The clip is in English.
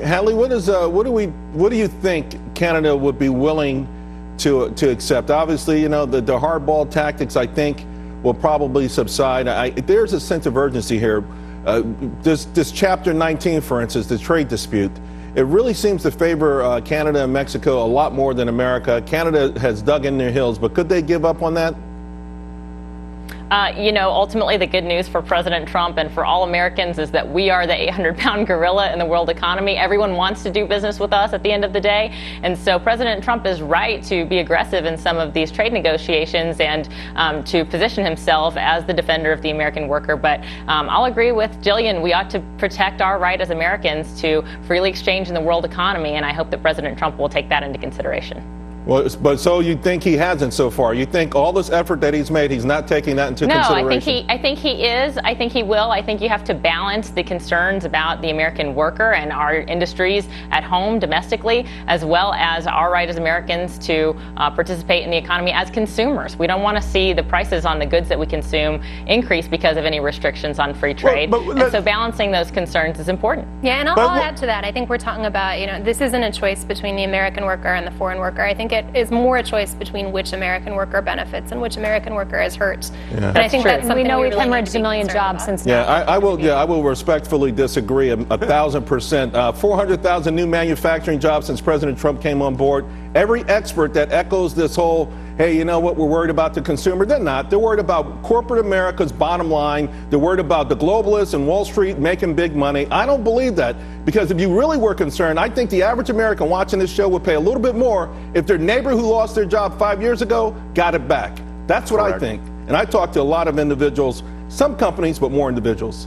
Hadley, what do you think Canada would be willing to accept? Obviously, the hardball tactics, I think, will probably subside. There's a sense of urgency here. This Chapter 19, for instance, the trade dispute, it really seems to favor Canada and Mexico a lot more than America. Canada has dug in their heels, but could they give up on that? Ultimately, the good news for President Trump and for all Americans is that we are the 800-pound gorilla in the world economy. Everyone wants to do business with us at the end of the day. And so President Trump is right to be aggressive in some of these trade negotiations and to position himself as the defender of the American worker. But I'll agree with Jillian. We ought to protect our right as Americans to freely exchange in the world economy. And I hope that President Trump will take that into consideration. Well, but so you think he hasn't so far? You think all this effort that he's made, he's not taking that into consideration? No, I think he is. I think he will. I think you have to balance the concerns about the American worker and our industries at home domestically, as well as our right as Americans to participate in the economy as consumers. We don't want to see the prices on the goods that we consume increase because of any restrictions on free trade. And so balancing those concerns is important. Yeah, and I'll add to that. I think we're talking about, this isn't a choice between the American worker and the foreign worker. I think it is more a choice between which American worker benefits and which American worker is hurt. Yeah. And I think that's something we know we've really hemorrhaged a million jobs since. Yeah, I will respectfully disagree 1,000%. 400,000 new manufacturing jobs since President Trump came on board. Every expert that echoes this whole, hey, you know what, we're worried about the consumer. They're not. They're worried about corporate America's bottom line. They're worried about the globalists and Wall Street making big money. I don't believe that, because if you really were concerned, I think the average American watching this show would pay a little bit more if their neighbor who lost their job 5 years ago got it back. That's what I think. And I talked to a lot of individuals, some companies, but more individuals.